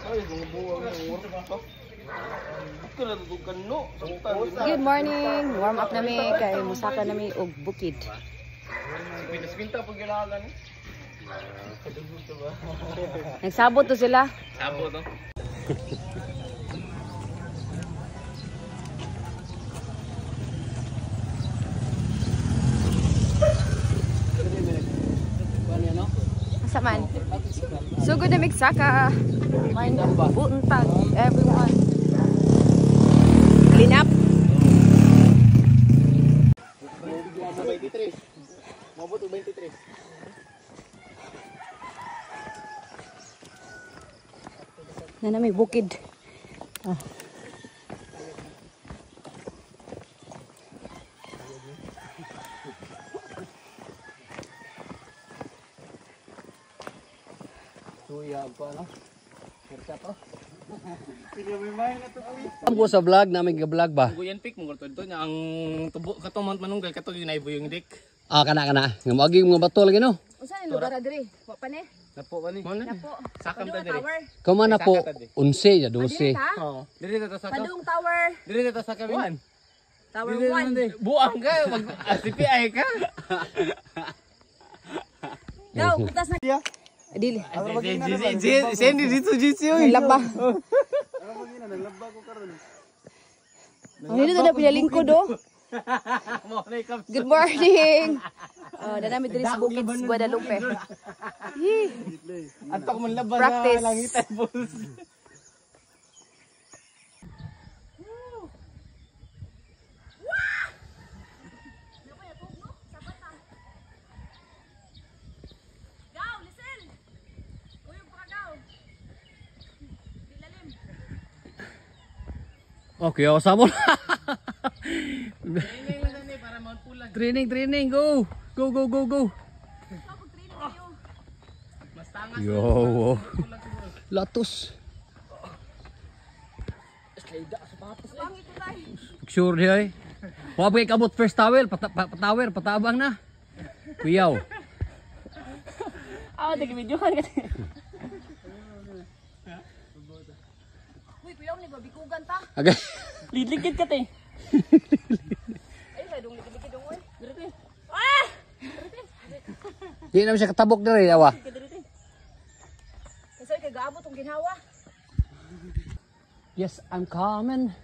Good morning. Warm up nami kay musaka nami og bukid. Pinta pag gilagan. Nagsabot to sila. Sabot to. Asa man? So good na migsaka. Mind buntag everyone. Clean up. 23. Mabot 23. Na may bukid. Ah. Suya pa no. Serta to. Ang sa vlog namin ga-vlog ba? Guyan pick mo to nya ang tubo katong manunggal kato ginaibo yung dik. Ah kana. Nga moagi mga bato lagi no. Unsa ni lugar adiri? Wa pa ni? Napo ba ni? Napo. Sakam ta diri. Kuma na po 11 ya 12. Oo. Diri ta sakam. Padung Tower. Diri ta sakam. Tower 1. Buang ka mag CPI ka. Go, putas na. Dili. Sendi dito jitsi oy. Laba. Ang hindi na pinalingkod do. Good morning. Oh, dami diri sa Bukid Guadalupe. Antok man laban Practice. sa langitan boss. Okay, o sabon. Para magpulag. Training, go. Go. Mas tangas. Yo. Latos. Sure di ay. Wa ba kabot first towel, patabang na. Kuyaw. Ah, video kan kasi. Uy, kuyaw ni babikugan ta. Agay. Lidlikid ka te. Ay, sa dong likid dong oy. Direte. Ah! Di na siya katabok diri awa. Direte. Kasi kay gaabot tong ginhawa. Yes, I'm coming.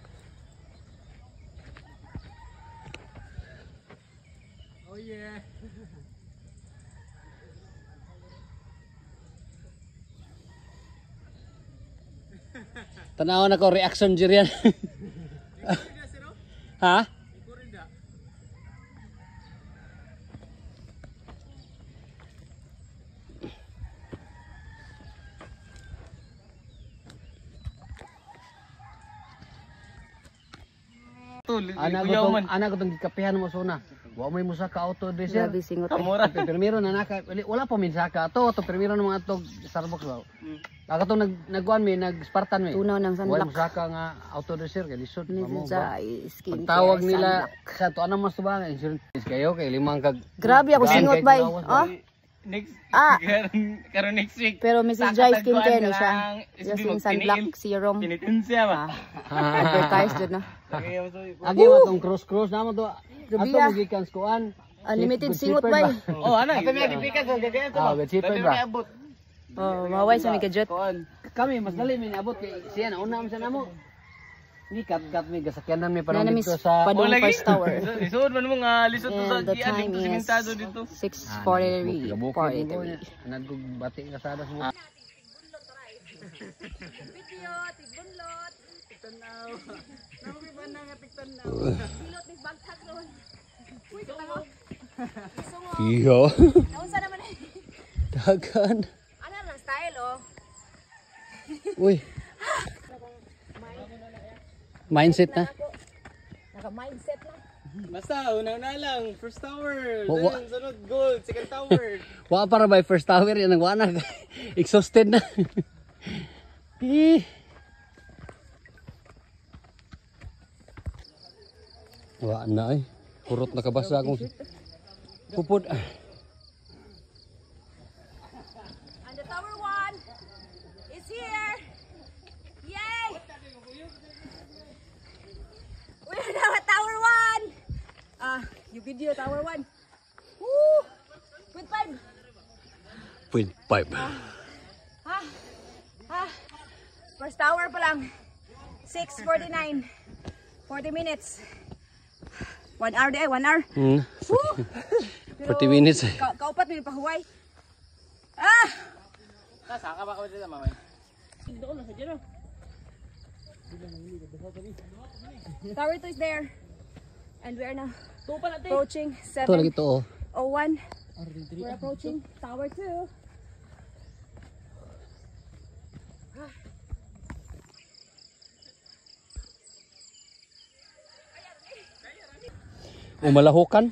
Oh yeah. Tanaw na ko reaction diri yan. Ha? Anak ko tong gikapihan mo suna. Wa may musa ka auto dresser. Grabe singot. Kamura. Primero na naka wala pa min saka to primero na mga tog Starbucks ba. Ako tong nagkuan mi nag-Spartan mi. Tunaw ng Wala sunlock. musa ka nga auto dresser kay lisod mo Sa ba. skin Tawag nila sa to ano mas ba insurance kayo kay limang kag. Grabe ako singot bay. Oh? Next Ah. karon next week. Pero Mrs. Jai skincare ni siya. Just in sunblock serum. Pinitin siya ba? Advertise dyan na. Agi mo tong cross na mo to. Gabi Ato ah. magikan kuan. Unlimited singot bay. Oh, ana. Ato may gipikan sa gagawin to. Ah, cheaper ba? Oh, maway sa mi kajot. Kami mas dali mi niabot kay siya na una sa namo. Ni kat mi gasakyanan mi Na para namin dito sa Padung First Tower. Isuod man mo nga lisod to sa And the gian time dito is simentado dito. 6:43. 43. Nagug bati ka sa adas mo. Video, tigbunlot. Tanaw. Nabi ba na nga tigtanaw? Pilot ni bagtak ron. Uy, tanaw. Iyo. Naunsa naman eh. Dagan. Ano lang style oh. Uy. Mindset na. Naka-mindset na. Basta una lang first tower, Wa- then sunod gold, second tower. Wa para by first tower yan ang wana. Exhausted na. Wa na ay. Kurot na kabasa akong pupod. And the tower 1 is here. video, tower 1. Woo! With 5. 0.5. Ha? Ha? First tower pa lang. 6:49. 40 minutes. 1 hour day, 1 hour. Woo! 40 minutes. Kaupat mo yung pahuway. Ah! Saka ba ka dito, mama? Doon na sa dyan. Tower 2 is there. And we are now approaching Ito lagi to. 7:01. We're approaching tower 2. Umalahukan.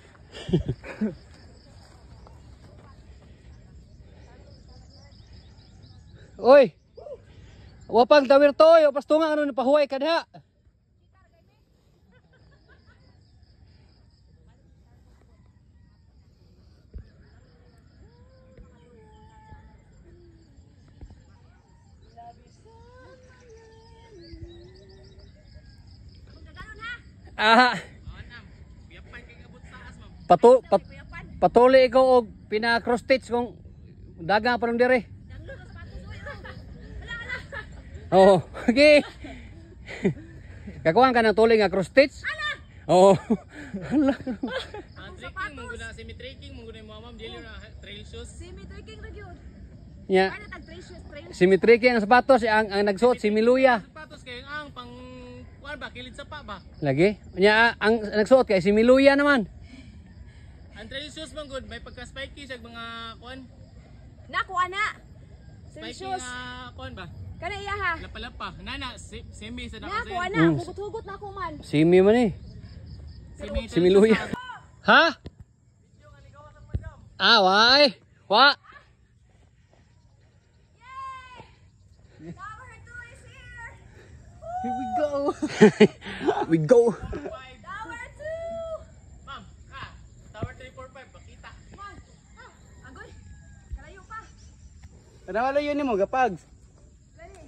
Oy. Wapag tawir toy, o pastunga ano pahuway ka diha. Ah. Patuli ikaw og pina cross stitch kung dagang pa nung dire. Oh, okay. Kakuha ka ng tuli nga cross stitch? Oh. Ang trekking, mong semi-trekking, mong guna yung mamam, dili na trail shoes. Semi-trekking na yun. Nya. Ano tag-trail shoes? Semi-trekking ang sapatos, ang nagsuot si Miluya. Sapatos kayo ang pang kuan ba, kilid sa pa ba? Lagi? Nya ang nagsuot kay si Miluya naman. Ang trail shoes mong good, may pagka-spiky sa mga kuan. Nakuha na. Semi Spiky shoes. nga kuan ba? Kana iya ha. Lapa-lapa. Nana, semi sa Nakuha nakasin. na. Hugot-hugot na ako man. Simi man eh. Si Miluya. Ha? Ah, why? Wa? Tower 2 is here. Here we go. We go. Tower 2. Ma'am, tower 345, bakita. Man. Agoy. Kalayo pa. Wala yun ni mo, gapag. Ready.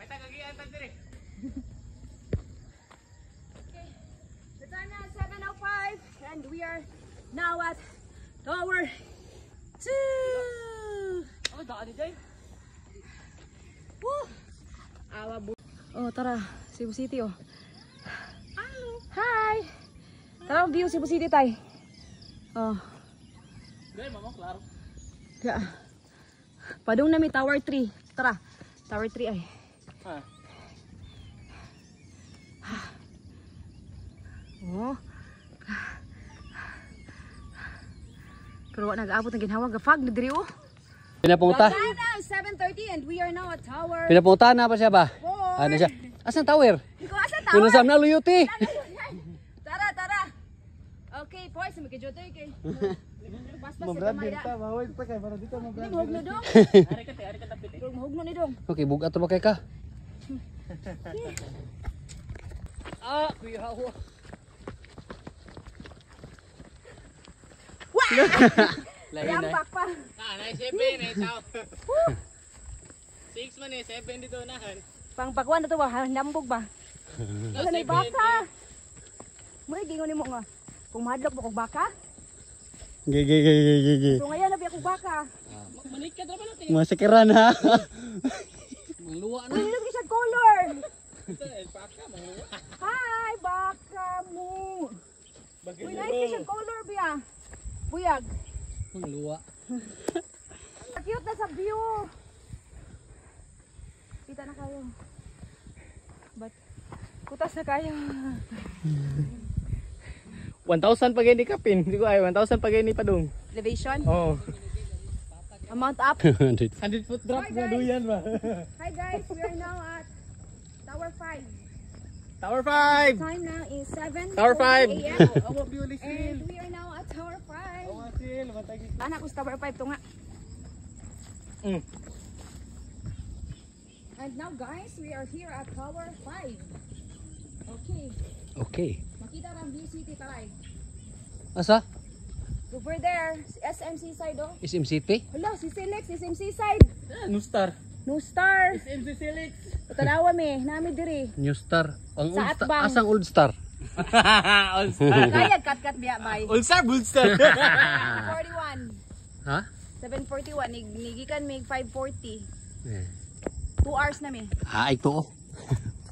May tagagian tag dire. Okay. The time now is 7:05 and we are now at Tower 2. Oh, daan di day. Woo! Awa bu. Oh, tara. Cebu City oh. Hi. Tara view Cebu City tay. Oh. Dai, mama, klaro. Yeah. Padung na mi Tower 3. Tara. Tower 3 ay. Ha. Oh. Pero wala nag-abot ng ginhawang gafag na diri oh. Pinapunta. Time now is 7:30 and we are now at Tower Pinapunta na pa siya ba? 4. Ano siya? Asan tower? Ikaw asa Tower? Pinasam na luyuti. Tara, tara. Okay, boys, magkijoto kay. Basta sa kamay da. mawag pa kay para dito Hindi mo hugno dong. Ari ka tapit. Dong hugno ni dong. Okay, bugat to ba kay ka? Ah, kuya hawa. Yampak pa. Na 7 eh, tao. 6 man eh, 7 dito nahan. Pangpakwan na to ba? Nambog ba? Wala na baka. Mo gingon nimo nga. Kung mahadlok mo kog baka? Gigi. So ngayon na biya kog baka. Manikad ra ba natin? Masakiran ha. Mangluwa na. Ano ni siya color? Paka mga. Hi, baka mo. Uy, nice siya color biya. Buyag. Mangluwa. Cute na sa view. Kita na kayo. But kutas na kayo. 1,000 pag hindi kapin. Hindi ko ay 1,000 pag hindi padung. Elevation. Oh. Amount up. 100 foot drop Hi, na guys. duyan ba? Hi guys, we are now at Tower 5. Tower 5. Time now is 7:40 Tower 5. a.m. Awa biulis And we are now at Tower 5. sil, matagi. Anak ko sa Tower 5 to nga. And now guys, we are here at Tower 5. Okay. Okay. Makita ang view city taray. Asa? Over there, SMC side oh. SM City? Hala, si Select, SMC side. New Star. No star. MC Select. Tanawa me, nami diri. New Star. Ang Sa old star. Atbang. Asang old star? All-star. Kaya cut biya bay. All-star, bull-star. 41. Ha? 7:41 nigikan mig 5:40. Eh. 2 hours na mi. Ay to.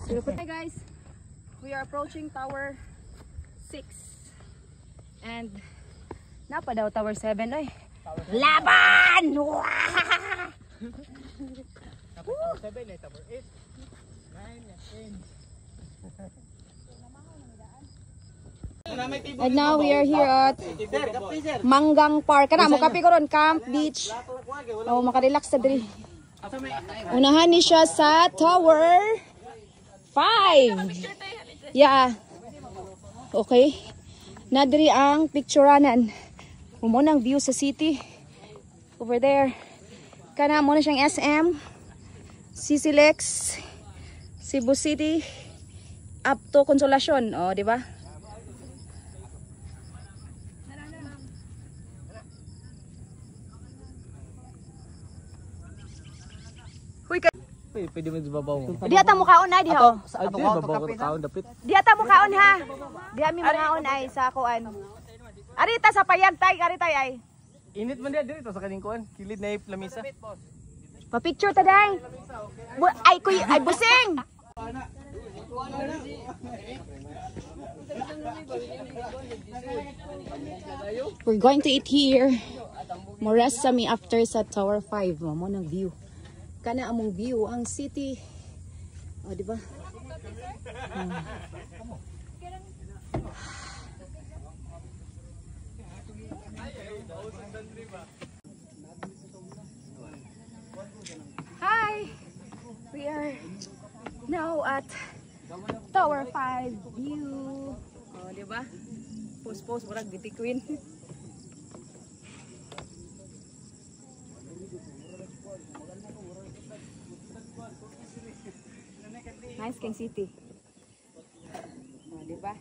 Hi guys. We are approaching Tower 6. And napa daw Tower 7 oy. Laban! Wah! Tower 7 eh, Tower 8. 9, 10. And now we are here at Manggang Park. Kana mo kape ko ron, Camp Beach. Oh, makarelax sa diri. Unahan ni siya sa Tower 5. Yeah. Okay. Nadiri ang picturanan. Mo nang view sa city. Over there. Kana mo na siyang SM, CCLEX, Cebu City, up to Consolacion. Oh, di ba? Pwede mo babaw mo. Di ata mo kaon ay diha. Ay, babaw ko taon dapit. Di ata mo kaon ha. Di ami manaon ay sa kuan. Arita sa payag tay, aritay ay. Init man dia dito sa kaning kuan, kilid na lamisa. Pa-picture ta day. Ay kuy ay busing. We're going to eat here. More rest sa mi after sa Tower 5. Mo nang view. Kana among view ang city. Oh, di ba? Hi. We are now at Tower 5 view. Oh, di ba? Post murag beauty queen. Nice King City. Oh, di ba?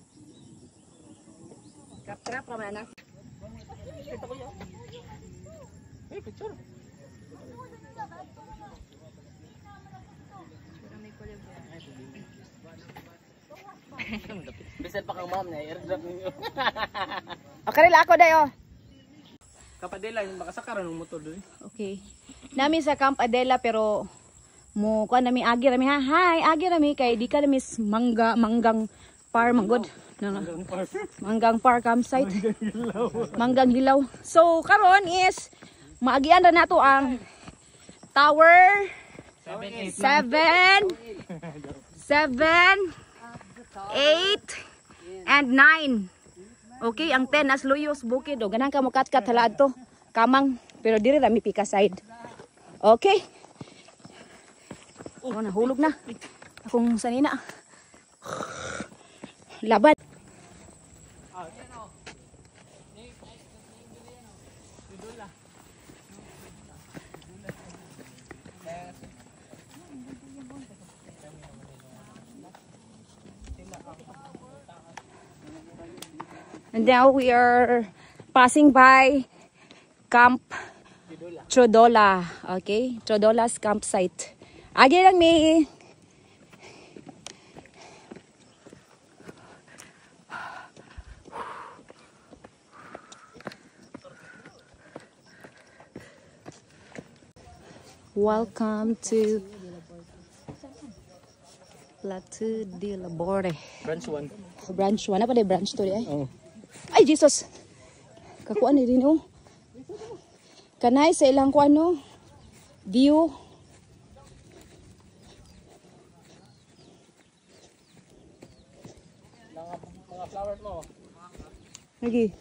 Trap pa man. Hey, picture. Bisan pa kang ma'am na airdrop ninyo. Okay la ako dayo. Kapadela yung makasakaran ng motor doon. Okay. Nami sa Camp Adela pero mo kuan nami agi rami ha. Hi, agi rami kay di ka nami manggang par manggod. Manggang par campsite. Manggang hilaw. So karon is maagian ra nato ang Tower 7 8 and 9. Okay, ang 10 as Luyos Bukid o ganang ka mo kat halaad to. Kamang pero diri rami pika side. Okay. Oh, nahulog na. Akong sanina. Labat. And now we are passing by Camp Trodola. Okay, Trodola's campsite. Agi lang mi. Welcome to Plateau de Laborde. Branch 1. Branch 1. Apa deh branch 2 ay? Oh. Ay, Jesus! Kakuan ni rin, oh. Kanay sa ilang kuan, no? View. Mga flowers mo. Lagi.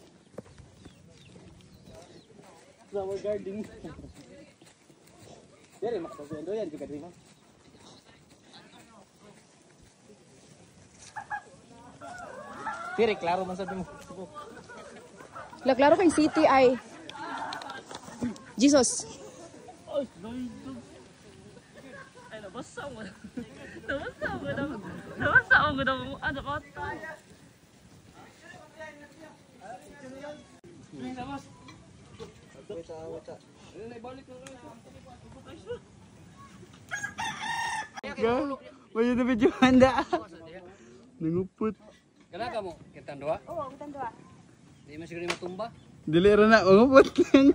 Flower garden. Dere, makapagpuan doon yan. Di ka din mo. Dere, klaro man sabi mo. Klaro kay city ay Jesus. Ay, nabasa mo. Nabasa mo na mo. Ano ka ito? May na video handa. Nangupot. Kana ka mo kitang duha? Oo, utang duha. Di man siguro matumba. Dili ra na ungupot lang.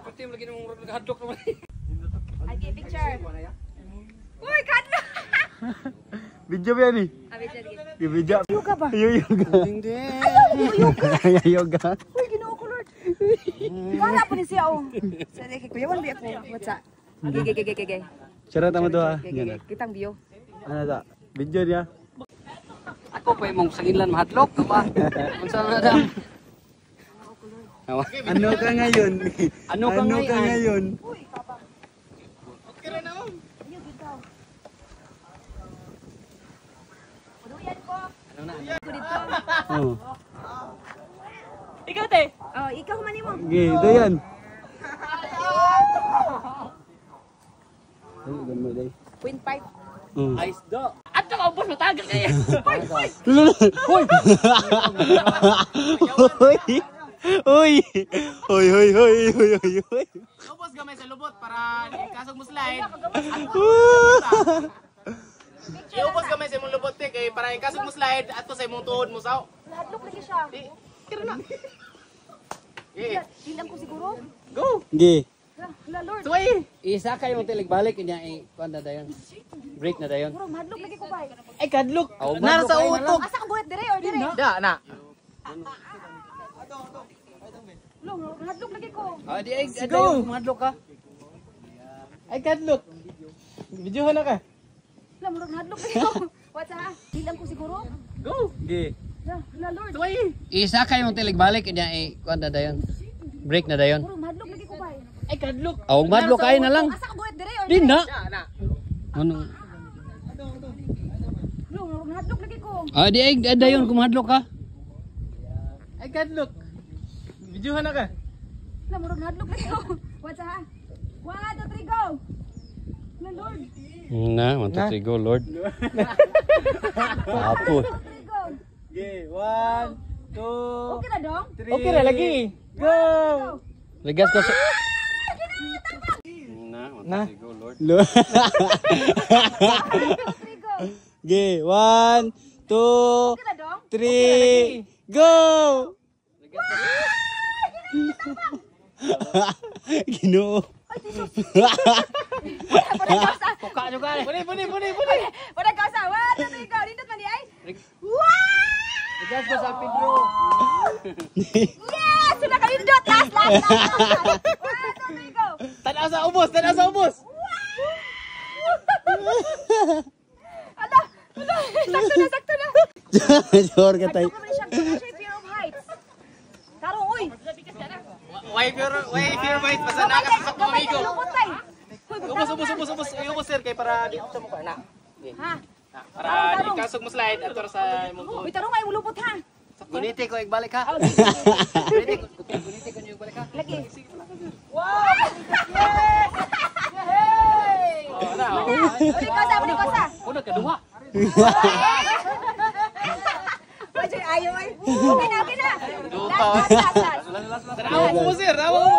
Pati mo lagi nang hadlok naman. Okay, picture. Uy, kadlo! Video ba yan eh? Yung video. Yoga ba? Yoga. Yoga. Uy, ginoo ko, Lord. Para po ni siya, oh. Sa kuyawan ba ako? What's up? Gege. Charot naman to ha. Gege. Kitang view. Ano ta? Video niya. Ako pa imong sangilan mahadlok ka ba? Unsa na dam? Ano ka ngayon? Ano ka ngayon? Uy, papa. Okay rin ako. Ayun, dito. Puduyan ko. Ano na? Ako dito. Oh. Ikaw, te. Oh, ikaw man mo. Okay, ito yan. Ay, ganda day. 0.5. Ice do. Ato ka, boss, matagal kaya. Uy! Uy! Lubos gamay sa lubot para kasog mo slide. Iubos gamay sa imong lubot te kay para ikasog mo slide ato sa imong tuhod mo saw. Hadlok lagi siya. Kira na. Eh, Bilang ko siguro. go. Okay. Hala, Lord. Suway. Isa kayo mong tilig balik niya kuan na dayon. Break na dayon. Siguro, mahadlok lagi ko ba? Ay kadlok. Oh, Nara sa madlok kayo na utok. Asa ka buhat dire or dire? Da na. Lo, mahadlok lagi ko. Ah di ay Go. dayon mahadlok ka. Ay kadlok. Videohan na ka. Hala, mahadlok lagi ko. What's up? Bilang ko siguro. Go. Okay. Hala, Lord. Suway. Isa kayo mong tilig balik niya kuan na dayon. Break na dayon. Siguro, mahadlok lagi ko ba? Ay kadlok. Oh, madlok kayo na lang. Asa ka buhat dire or Di dire? na. Da na. Ano? Lo, mahadlok lagi ko. Ah di ay dayon kung mahadlok ka. Ay kadlok. Videohan na ka. Hala, mahadlok lagi ko. What's up? 1, 2, 3, go. Hala, Lord. Na, 1 2 3 go Lord. Apo. 1, 2, 3, go. Okay, 1, 2, Okay na dong? 3. Okay ra lagi. Go. Ligas ko sa Na, 1 2 3 go Lord. 1, 2, 3, go. Okay, 1, 2, Okay na dong? 3, go! Ginoo. Ay, Jesus. Wala kausa. Kuka nyo ka. Buni. Wala kausa. 1, 2, 3, go. Dindot man di ay. Ligas ko sa Pedro. Yes! Sudah kami dot. Last. 1, 2, 3, go. Tanaw sa ubos, tanaw sa ubos. Ala! Sakto na. Sure ka tayo. Ano ka man siya? Siya fear of heights. Tarong, uy. Why fear bite basta nakasasak mo Gamay amigo. kay lupot tay. Uy, Ubos. Ubos sir kay para dito sa mukha na. Ha? Para di kasog mo slide ato sa imong tuhod. Uy, tarong ay mulupot ha. Guniti ko igbalik ha. Oh, Guniti ko nyo igbalik ha. lagi. Oh, na. Uli kosa. Una ka duha. Wajay ayo ay. Okay na. Dupa. Last. Tanaw mo sir, tanaw mo.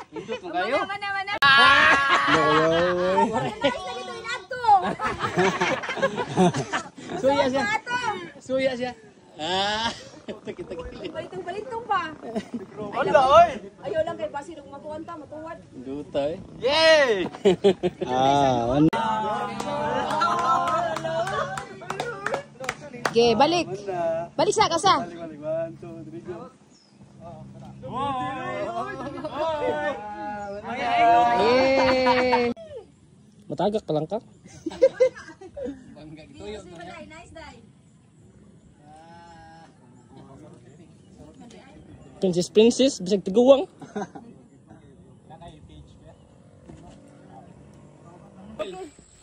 Hindot mo kayo. Mana. Lokoy. Nice lagi to inato. Suya siya. Ato. Suya siya. Balintong pa. Hola oy. Ayaw lang kay Basir kung matuwan ta, matuwad. Duta eh. Yay! Ah, Okay, balik. Balik sa kasa. 1, 2, 3, go. Yay! Matagak pa lang ka? Nice day. Princess, bisag tiguwang.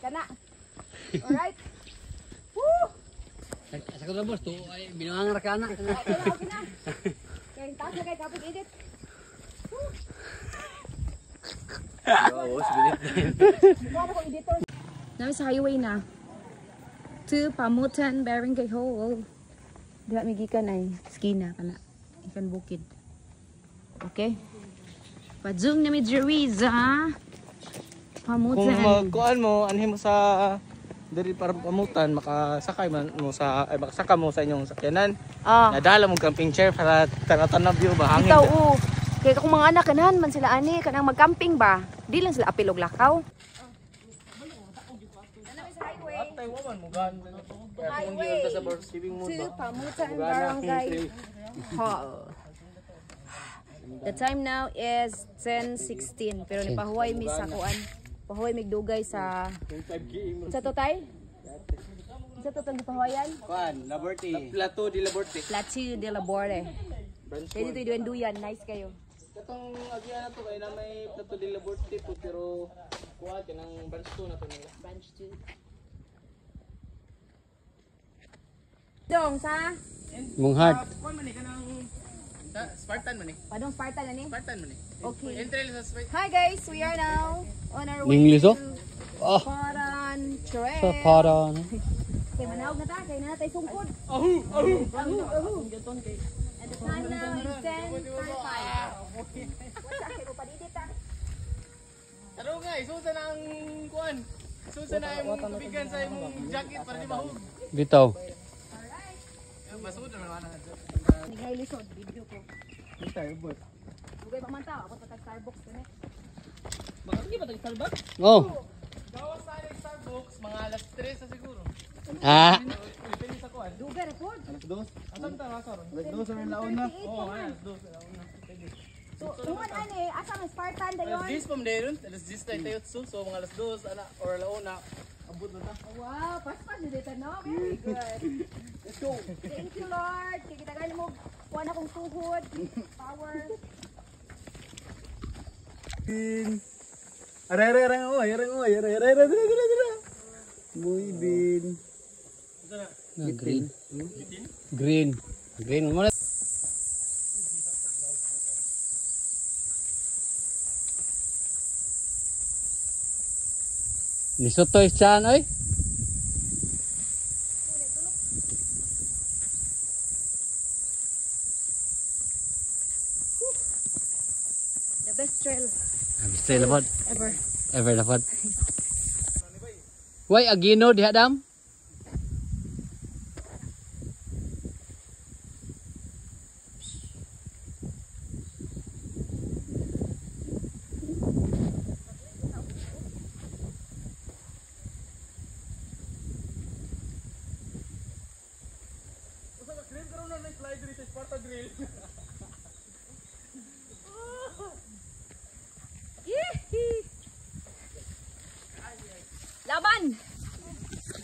Kana. Alright. Woo! Sa ko boss to ay binuang ka na. Okay na. Okay, taas na kay kapit edit. Mukha ko editor. Namin sa highway na. To Pamutan, Barangay Hall. Diba may gikan ay skina kana. Ikan bukid. Okay? Pa-zoom na mi Jeriza. Pamutan. magkuan mo, anhin mo sa diri para pamutan, makasakay man mo sa ay makasaka mo sa inyong sakyanan. Ah. Nadala mo camping chair para tanaw view ba hangin. Ikaw, kaya kung mga anak kanahan man sila ani, kanang mag-camping ba? Di lang sila apilog lakaw. Atay wo man mo gan. Highway. Sa receiving mo ba. Pamutan Barangay Hall. The time now is 10:16 pero nipahuway mi sa kuan. Pahuway mig dugay sa to tay? Sa to tong pahuwayan? Kuan, Laborte. Plato di Laborte. Plato de Laborde. Pwede to duyan nice kayo. Katong agian na to kay na may Plato di Laborte po pero kuan kanang branch 2 na to nila. Branch 2. Dong sa Munghad. Kuan man ni kanang Spartan man ni. Padong Spartan ani? Spartan man ni. Okay. Entry sa Spartan. Hi guys, we are now on our way English, to Oh. Paran Trail. Sa para. Kay manawag na ta, kay na natay sungkod. Ahu, ahu. And the time now is 10:45. What's that? Kay mo padidit ta. Ano nga, isusa na ang kuan. Isusa na yung tubigan sa imong jacket para di mahug. Bitaw. Masud na naman ang Hindi nga ilisod, video ko. Starbucks. Dugay pa man ta, ako patag Starbucks kani. Bakit di ba tag Starbucks? Oh. Gawas sa Starbucks mga alas 3 sa siguro. Ah. Pili sa kuan. Dugay report. Asan ta masar? Nagdos na laon na. Oh, alas 2 sa una. So, tuman ani, asa man Spartan dayon? Alas 10 pam dayon. Alas 10 tayo tayo so mga alas 2 ana or alauna. Abot na ta. Wow, paspas dito no. Very good. Let's go. Thank you Lord. Kay kita gali mo kuha na kong tuhod. Power. Muy bin. Green. Green. Green mo. Nisotoy chan oy. The best trail Stay lapad. ever. Ever lapad. Why agino diha dam? Laban.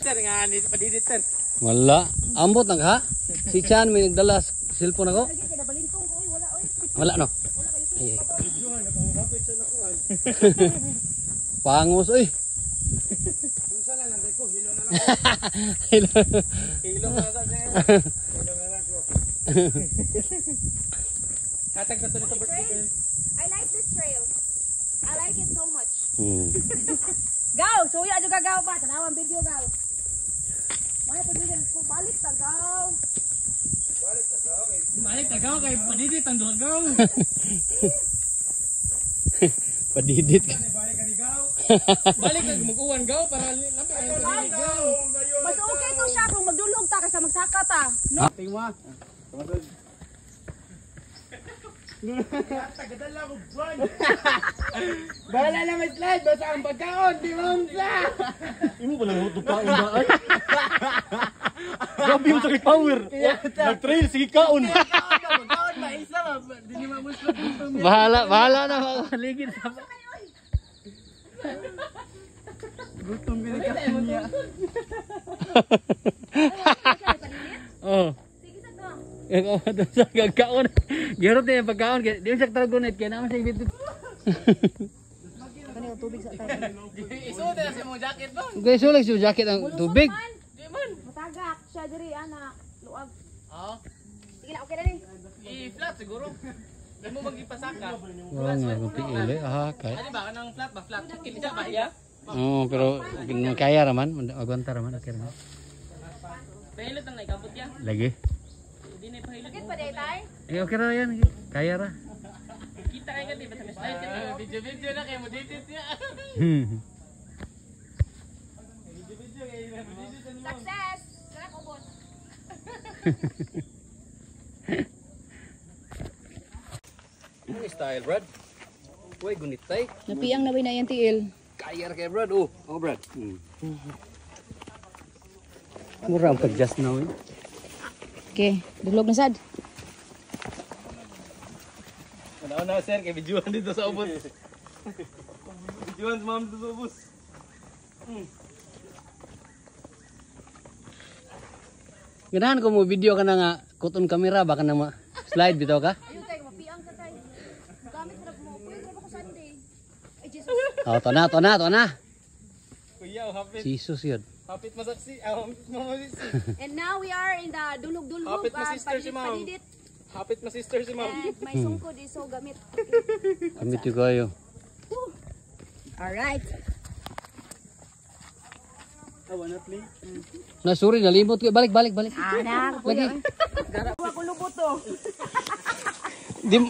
Sir nga ni padidit sir. Wala. Ambot nang ha. Si Chan may nagdala cellphone ako. Lagi kay nabalintong ko wala oy. Wala no. Ay. Pangos oy. Unsa na nanday ko hilo na lang. Hilo. Hilo na sa sir. Hilo na lang ko. Hatag sa to nito birthday girl. I like this trail. I like it so much. Hmm. Gaw, suya juga gaw ba? Tanawang video gaw. Maya to din ko balik ta gaw. Balik tagaw kay padidit ang dugaw. Padidit. Balik ka ni gaw. Balik ka mag-uwan gaw para labi ang padidit gaw. Mas okay to siya kung magdulog ta kaysa magsaka ta. No? Tingwa. Tagadala mo buwan. Bala na may slide basta ang pagkaon di mamsa. Imo ba lang tukaon ba ay? Grabe mo sa power. Nag-trail sige kaon. Pagkaon ba isa ba di ni mamuslo. Bahala na maligid sa. Gutom binigyan niya. Oh. Sige sa to. Ikaw doon sa gagkaon. Gerot na yung pagkaon. Di mo siya tagunit. Kaya naman siya ibit. Kani yung tubig sa tayo. Isuot na sa mong jacket ba? Kaya sulag siya jacket ang tubig. Di man. Matagak siya diri ana. Luag. Oh. Sige na okay na ni. I-flat siguro. Di mo magipasaka. Wala nga kung tigili. Aha, kaya. Ano ba kanang flat ba? Flat. Kinsa ba iya? Oo, pero kaya raman. Magwanta raman. Okay raman. Pahilot ang naikabot ya. Lagi. Hindi na pahilot. Sakit pa day tay? Okay ra yan. Kaya ra. Kita kay ka di ba sa slide? Video na kay mo dito niya. Success! Sarap ubos. Ano style, Brad? Uy, gunitay. Napiang nawin na yung tiil. Kaya kay Brad. Oh, Brad. Mura ang pag-just now eh. Okay, dulog na sad. Ano sir, kay videoan dito sa ubos. Videoan sa ma'am dito sa ubos. Ganahan ko mo video ka na nga kuton kamera baka na slide bitaw ka. Ayun tayo, mapiang ka tayo. Gamit sarap mo. Pwede ko Sunday. Ay, Jesus. Oh, to na. Kuya, hapit. Jesus yun. Hapit masaksi. Hapit masaksi. And now we are in the dulog-dulog. Hapit na sister si ma'am. Padidit. Hapit na sister si ma'am. And may sungkod iso gamit. Kamit yung kayo. Alright. Na sorry, nalimot ko. Balik. Anak, Lagi. Garawa ko lubot to. Dim.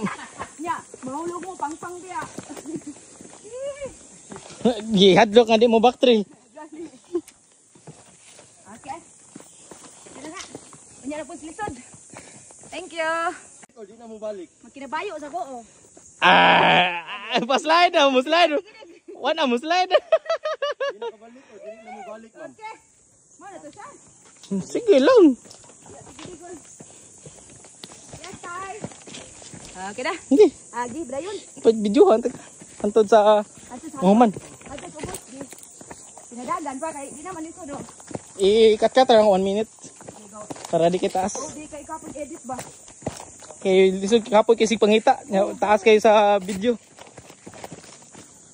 Nya, mahulog mo pang dia. Gihadlok nga di mo backtrail. Okay. Yan na. Unya na po lisod. Thank you. Oh, di na mo balik. Magkinabayo sa ko. Pa-slide na mo slide. Wala mo slide. Di na kabalik o, di na mo balik ma'am. Okay. Mana to siya? Sige lang. Yes, tay. Okay na. Hindi. Agi, brayon. Pag-videohan. Antod sa Muhammad. Ato ubos. Pinadagan pa kay di naman ito do. I-cut lang 1 minute. Para di kita taas. O di kay kapon edit ba? Kay lisod kapoy kisig pangita. Taas kayo sa video.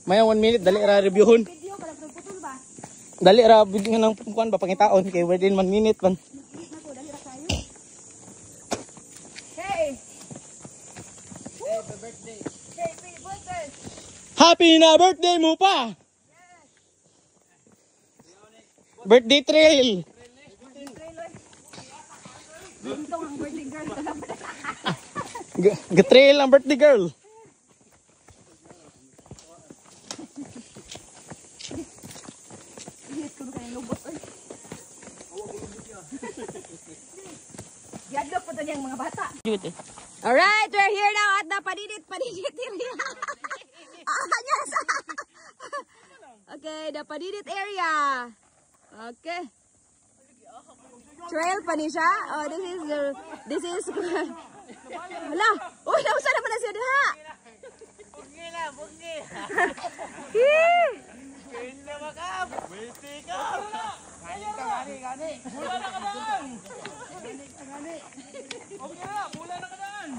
Maya 1 minute dali ra reviewon. Video para putol ba? Dali ra video ng kuan ba pangitaon kay within 1 minute man. Nako, dali ra kayo. Hey. Happy birthday. Happy birthday. Happy na birthday mo pa. Birthday trail. Buntong ang birthday girl ko lang. Trail ang birthday girl. Ihit ko kay lubot oy. Yadlok po to niyang mga bata. Alright, we're here now at the Padidit area. Yes. Okay, the Padidit area. Okay. Trail pa ni siya. Oh, this is Hala, uy, nausa naman na siya diha. Bugi. Hindi makap. Wait ka. Gani. Mula na ka daan. Mula na ka daan.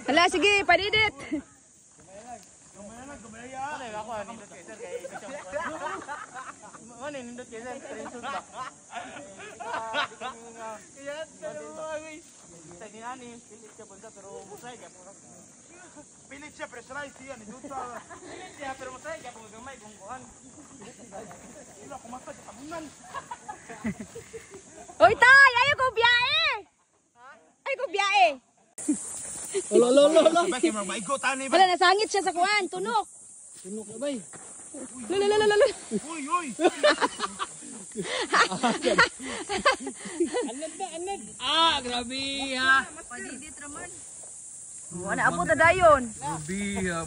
Hala, sige, Padidit. Ano nindot kayo sir? Screenshot ba? Kaya sa dinani, pilit siya punta pero musay ka po. Pilit siya pero saray siya nindot sa. Pilit siya pero musay ka po gamay kung kuhan. Ila kumasa sa tabunan. Uy, tay, ayaw ko biyahe. Ayaw ko biyahe. Lo. Bakit magmaigutan ni ba? Wala, nasangit siya sa kuwan, tunok. Tunok na bay. Lala. Uy. Anad. Grabe ha. Padidit raman. Wala apo ta dayon. Grabe ha.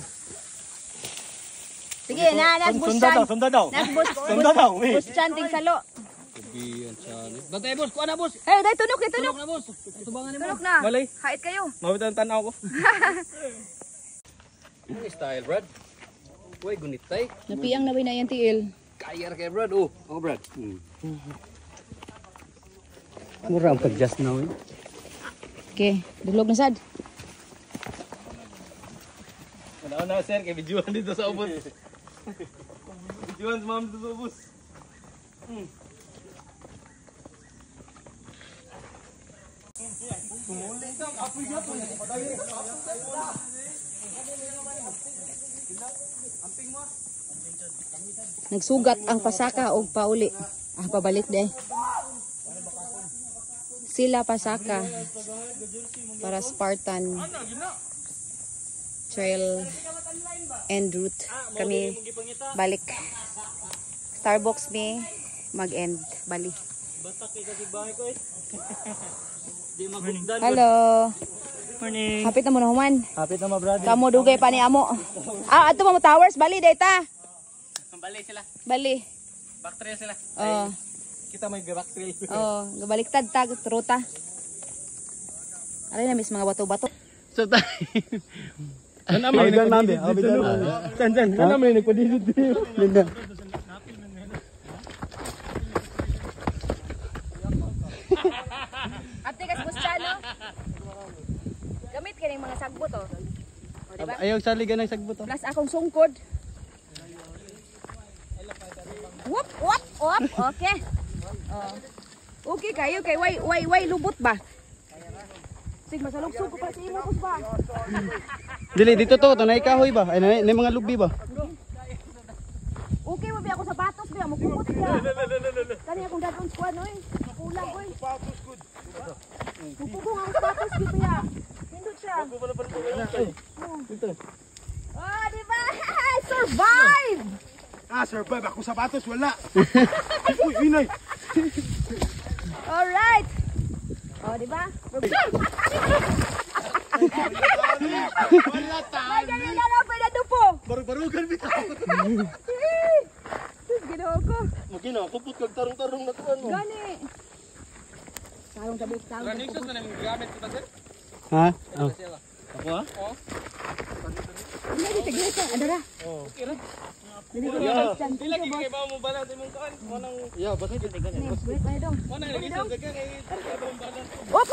Sige, nagbus chan. Sunda daw. Bus chanting salo. Grabe yan chali. Batay boss, kuha na boss. Hey, day tunok. Tunok na boss. Tubangan ni mo. Tunok na. Malay. Hait kayo. Mawit ang tanaw ko. Ano style, Brad? Uy, gunitay. Napiang nawin na yung tiil. Kaya kay Brad. Oh, Brad. Mura ang pag-just now eh. Okay, dulog na sad. Ano sir, kay videoan dito sa ubos. Videoan sa ma'am dito sa ubos. Nagsugat ang pasaka og pauli. Pabalik de. Sila pasaka para Spartan Trail and route. Kami balik Starbucks ni mag-end. Bali. Batak kasi bahay ko eh. Di magugdan. Hello. Morning. Hapit na mo na human. Hapit na ma brother. Kamo dugay pa ni amo. Ah, ato mo towers. Bali, data. Balik sila. Bali. Backtrail sila. Oh. Kita may backtrail. Oh, gabaliktad tag ruta. Alay na mis mga bato-bato. So tayo. Sana may nagpadidit dito. Sana may nagpadidit dito. Linda. Ate kas busyano. Gamit kining mga sagbot oh. O diba? Ayaw saligan ng sagbo to. Plus akong sungkod. Whoop, whoop, whoop. Okay. Oh. Okay kayo kay way lubot ba? Sig masalugsog ko pa sa imo kus ba? Dili dito to na ikahoy ba? Ay na mga lubi ba? Okay mo ba ako sa batos ba? Mukupot siya. Kani akong dadon squad oy. Makulang oy. Mukupong ang batos dito ya. Pindot siya. Oh, di ba? Survive! Ah, survive ako sa batos wala. Uy, inay. Alright. Oh, di ba? Wala ta. Ay, ganyan na lang pwede po. Baru-barugan bitaw. Ginawa ko. Magina, kupot kag tarong-tarong na tuan mo. Gani. Sarong tabik sarong. Ranixos na nang gamit ko ta. Ha? Oh. Ako ha? Hindi di tigil ka. Adara. Oh. Okay ra. Dili ko Yeah. na Pila kay ba mo bala imong kuan? Manang yeah, basta tigan. Wait, ay dong. Manang lagi sa dagan kay tarong bala. Op.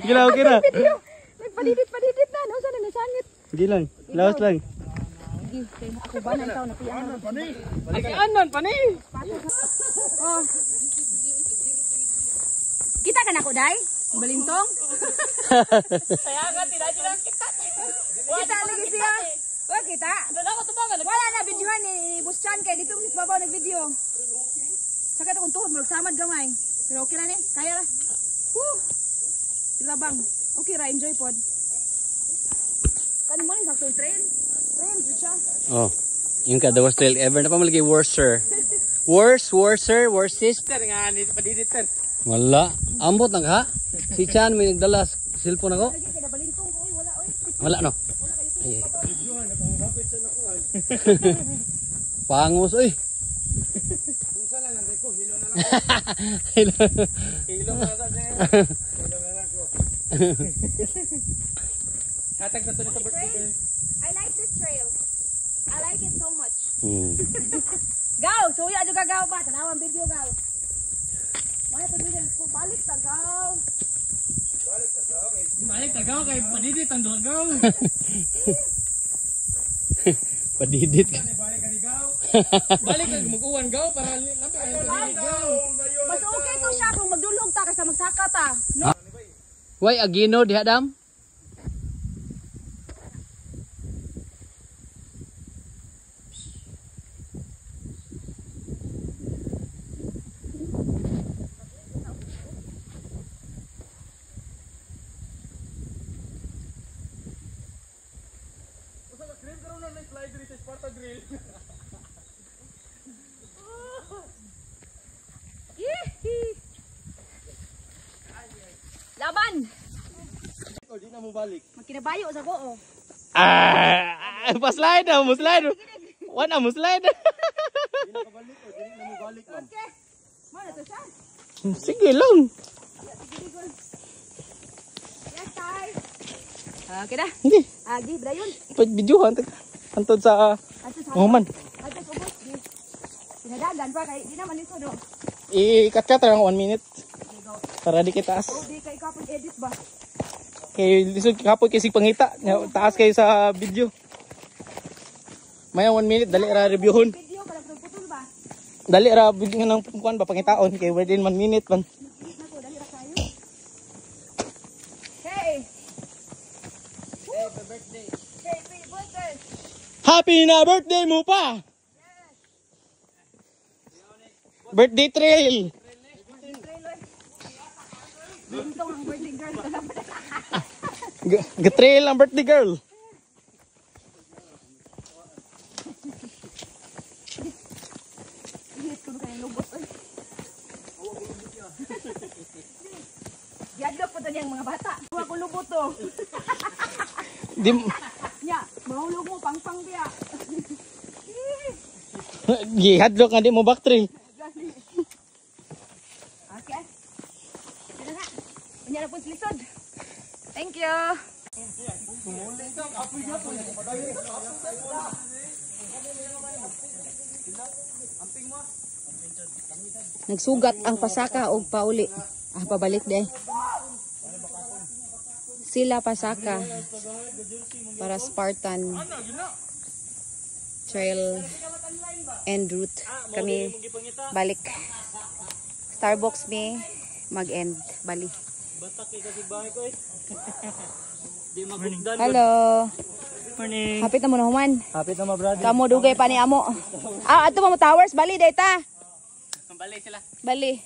Gila okay na. Video. Nagpadidit na. No, sana nasangit. Gilang. Lawas lang. Sige, kay ako ba na itaw na piyan. Anan pani. Oh. Kita ka na ko, Day? Balintong? Kaya nga tinaji lang kita. Kita lagi siya. Wala kita. Wala na videohan ni Buschan kay dito sa babaw nag-video. Sakit akong tuhod, magsamad gamay. Pero okay na ni, kaya ra. Woo! Sila bang, okay ra, enjoy pod. Kani mo ni sa trail? Trail, siya. Oh. Yung ka, the worst trail ever. Napamalagay worser. Worser. Sister nga ni padiditan. Wala. Ambot na ka. Si Chan may nagdala cellphone ako. Lagi kay nabalintong ko, wala oy. Wala no. Ay. Pangos oy. Ilong na sa niya. Ilong na lang ko. Hatag na to nito birthday. I like this trail. I like it so much. Gaw, suya aja gagaw ba? Tanawan video gaw. May pagdigan ko balik ta gaw. Balik tagaw kay padidit ang dugaw. Padidit. Balik ka ni gaw. Balik kag mag-uwan gaw para labi ang gaw. Mas okay to siya kung magdulog ta kaysa magsaka ta. No? Why agino diha dam? Laban. O di na mo balik. Magkinabayo sa ko oh. Paslide na, muslide. Wala muslide. Di na kabalik o di na mo balik man. Okay. Mana to siya? Sige lang. Yes, tay. Okay na. Hindi. Agi, brayon. Videohan antod sa Oman. Ato ko boss. Pinadagan pa kay di naman ito do. I-cut lang 1 minute. Para di kita taas. Oh, di kay kapag edit ba? Kay lisod kapoy kasi pangita. Taas kayo sa video. Maya 1 minute dali ra reviewon. Video kada putol ba? Dali ra bigyan ng kuan ba pangitaon kay within 1 minute man. Nako, dali ra kayo. Hey. Happy birthday. Happy birthday. Happy na birthday mo pa. Birthday trail. Bintong ang birthday girl. Trail ang birthday girl. niyang mga bata. Huwag ko lubot to. Di, Nya, mahulog mo, pang-pang biya. gihadlok nga di mo backtree. Okay. Ito na. Kunya na po lisod. Thank you. Nagsugat ang pasaka og pauli. Pabalik de. Sila pasaka para Spartan trail end route. Kami balik. Starbucks me mag-end bali. Hello. Morning. Hapit na mo na human. Hapit na brother. Kamo dugay pa ni amo. Ato mo towers bali data. Bali sila. Bali.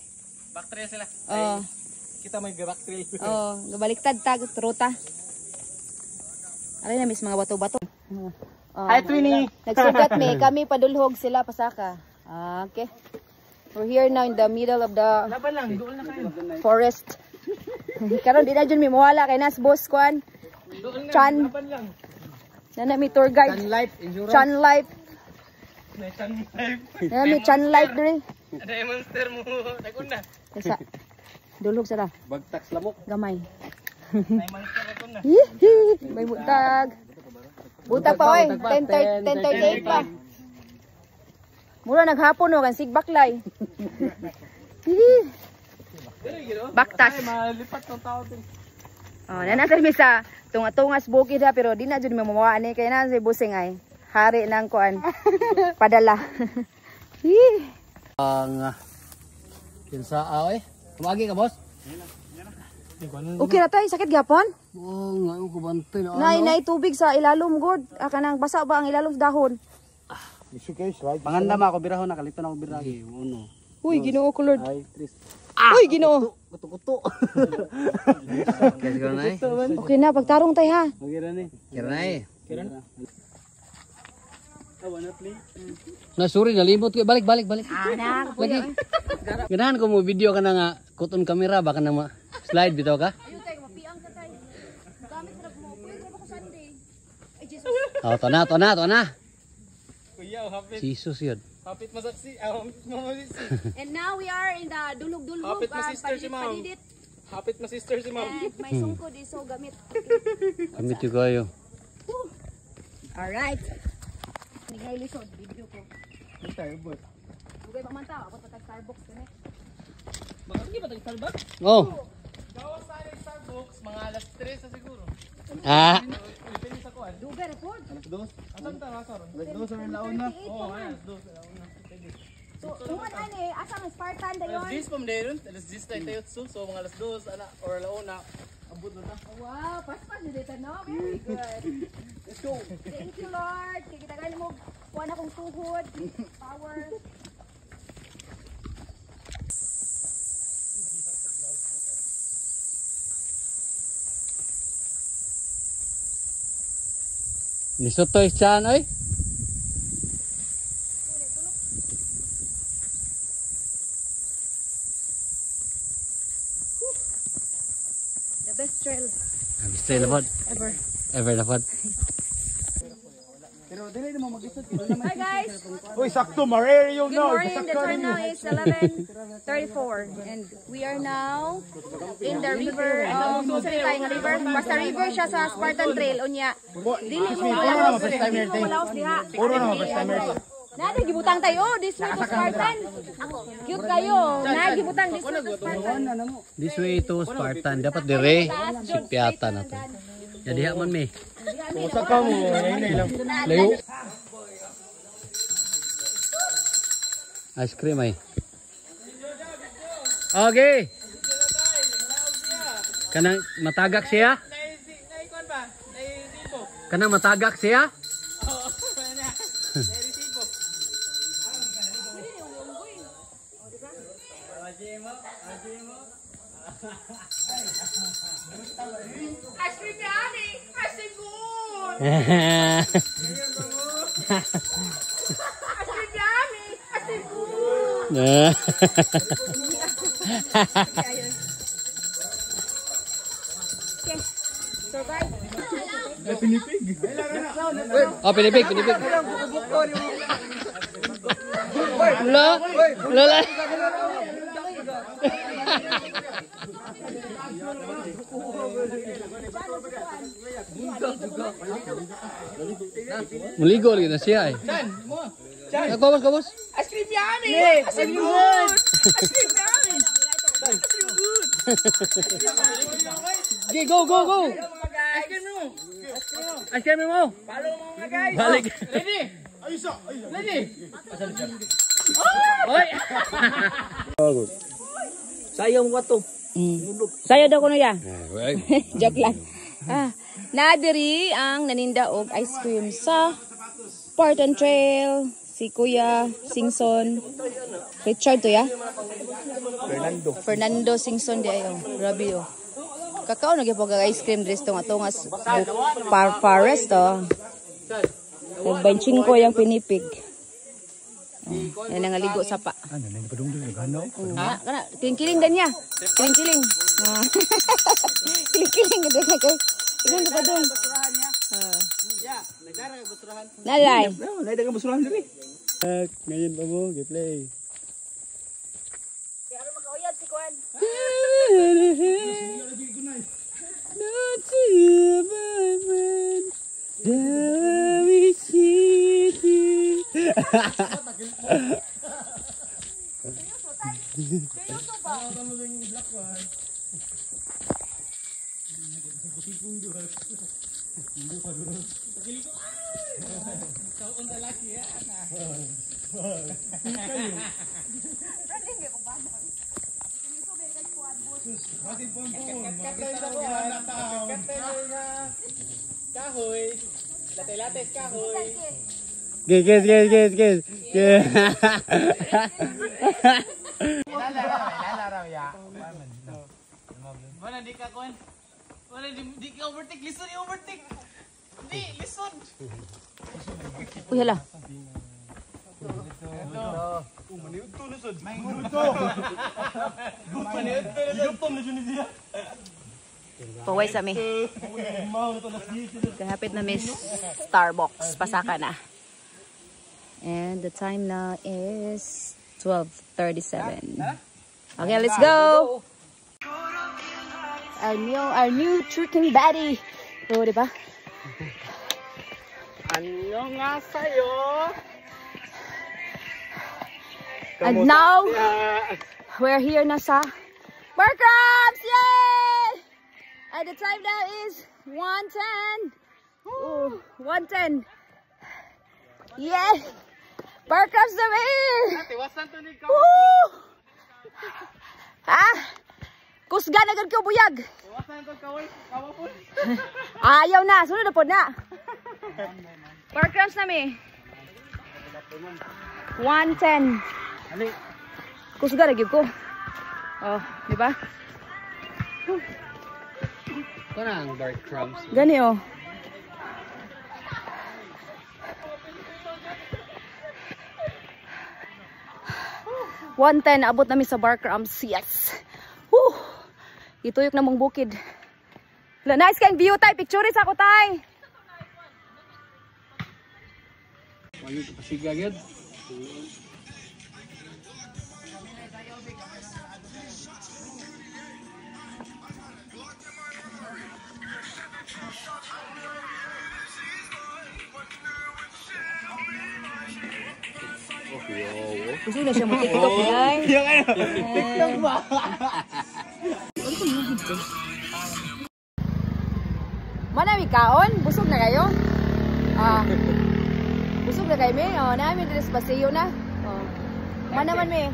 Backtree sila. Oh. Kita may backtree. Oh, gabaliktad tag ruta. Aray na mis mga bato-bato. Hi Twinnie. Nagsugat me kami padulhog sila pasaka. Okay. We're here now in the middle of the Laban lang, doon na kayo. forest. Karon di na jud mi mawala kay nas boss kwan. Doon lang, Chan. laban lang. Nana mi tour guide. Sunlight, insurance. Chan life. May chan life. Nana mi chan life diri. Ada yung monster mo. Naguna. Kasa dulhog sara Bagtak lamok. gamay. May monster naguna. Hihi, may butag. Butag pa oy, 10:38 pa. Mura naghapon no kan sigbaklay. Hihi. Baktas. Malipat ng tao din. Oh, nanasa mi sa tunga-tungas bukid ha pero di na jud mi mamuha ni kay na si busing ay. Hari nang kuan. Padala. Hihi. Ang kinsa oy. Kumagi ka boss? Okay ra tay, sakit gyapon? Oh, ngayon ko bantay na. Nay tubig sa ilalom gud. Kanang basa ba ang ilalom sa dahon? Pangandam ako birahon nakalito na ako biragi. Uno. Uy, Ginoo ko Lord. Ay, tres. Uy, Ginoo. Kuto-kuto. Kasi ko na eh. Okay na, pagtarong tay ha. Okay na ni. Kira na eh. Sorry, nalimot ko. Balik. Anak, Lagi. Ganahan ko mo video ka na nga kuton kamera baka na slide bitaw ka. Ayun tay, mapiang ka tay. Gamit ra mo. Pwede ra ko Sunday. Ay Jesus. Oh, to na. Kuya, hapit. Jesus yun. Hapit masaksi. Hapit masaksi. And now we are in the dulog-dulog. Hapit na sister si ma'am. Padidit. Hapit na sister si ma'am. And may sungkod iso gamit. Kamit yung kayo. Alright. Nigay lisod, video ko. Dugay pa man tao, ako patag Starbucks kani. Bakit hindi ba tag-Starbucks? Oh. Gawas tayo ng Starbucks, mga alas 3 sa siguro. Ah. Pilipinis sa kuwan. Dugay ra pod. Asan ta nasa ron? Alas 2 sa laon na. Oo, alas 2 sa una. So, tuman ani, asa ang Spartan Alas dayon? 10 pa dayon, alas 10 tayo tayo so mga alas 2 ana or launa. Abot na ta. Wow, paspas ni dito no. Very good. Let's go. Thank you Lord. Kay kita gani mo kuha na kong tuhod. Power. Nisotoy chan oy. The best trail Habis tayo lapad. ever. Ever lapad. Hi guys. Uy, sakto, marere yung Good morning. The time now is 11:34 and we are now in the river. Sorry tayo nga river. Basta river siya sa Spartan Trail unya. Dili mo malaos. Dili mo malaos diha. Puro na first timers. Nada gibutang tayo. This way to Spartan. Cute kayo. Nada gibutang this way to Spartan. This way to Spartan. Dapat dire. Sipiata na to. Jadi man me. Sa ka mo, ngayon lang. Layo. Ice cream ay. Okay. Kanang matagak siya? Naikon ba? Naisibo. Kanang matagak siya? Oo, na. Naisibo. Asli ani, asli good. Asli ani, asli good. Okay. Survive. Oh, pinipig. Lola. Maligo lagi na siya eh. Kabos. Ice cream yummy! Ice cream good! Ice cream yummy! Okay, go. Ice cream mo. Follow mo mga guys! Balik. Ready? Ready? Oy. Sayang mo to. Sayo daw ko na ya. Joke lang. Nadiri ang naninda og ice cream sa Spartan Trail. Si Kuya Singson. Richard to ya? Fernando Singson di ayo. Grabe yo. Kakao nagyapog ang ice cream dress tong atongas forest to. Nagbanching ko yung pinipig. Yan ang aligo sa pa. Ano na padungdong gano? Kana kiling-kiling dan niya. Kiling-kiling. Kiling-kiling gid ka. Ilan ka pa dong? Ya, nagara ka basurahan. Nalay. No, dagang basurahan diri. Ngayon pa mo, play. Ano makauyad si Kuan? Not you, my friend. There is city. Kahoy. Latte-latte kahoy. Guys. Lalaraw ya. Wala di ka kuan. Wala di ka overtake, listen overtake. Di, listen. Uy hala. Paway sa mi. Kahapit na miss Starbucks. Pasaka na. And the time now is 12:37. Okay, let's go. Our new trucking buddy. Oh, di ba? Annyeonghaseyo. And now we're here na sa Bar Crabs! Yay! And the time now is 1:10. Ooh, 1:10. Yeah! Bar Crabs na me! Tiwasan to ni ka. Woo! Kusga na gud ko buyag. Tiwasan to kaway, kawapon. Ayaw na, sunod na po na. Bar Crabs na me. 1:10. Ali. Kusga na gyud ko. Oh, di ba? Ito na ang bark crumbs. Gani oh. Abot namin sa Bar Crabs. Yes. Woo. Ituyok na mong bukid. Nice kayong view tay. Picture sa ako tay. Magiging pasiga agad. Gusto na siya mo TikTok tay. TikTok ba? Manami kaon? Busog na kayo? Busog na kayo, me? Namin dito sa Paseo na. Manaman, me?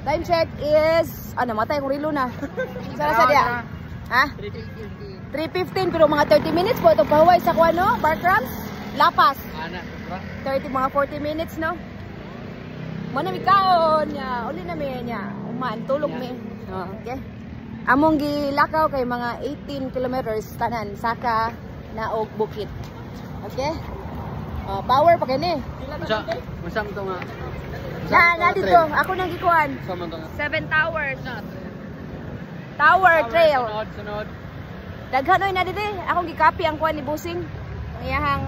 Time check is... matay kong rilo na. Saan sa diya? Ha? 3:15 pero mga 30 minutes po itong pahuway sa kuano, Bar Crabs. Lapas. 40 minutes, no? Manami kaon niya. Uli na me niya. Tulog me. Okay. Among gilakaw kay mga 18 kilometers tanan saka naog bukid. Okay? Power pa gani. Masam to nga. Na dito, ako nang gikuan. Sama to nga. 7 Towers. Tower Trail. Sunod. Daghanoy na dito. Akong gikapi ang kuan ni Busing. Ang iyahang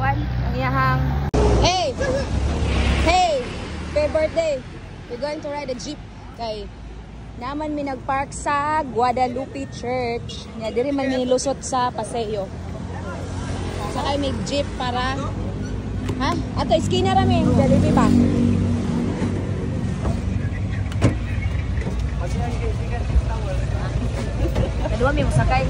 kuan, ang iyahang Hey! Hey! Happy birthday! We're going to ride a jeep kay naman mi nagpark sa Guadalupe Church. Nya diri man mi lusot sa paseo. Sakay may jeep para ha? Ato iskina ra mi, Jollibee ba? Kadua mi mo sakay.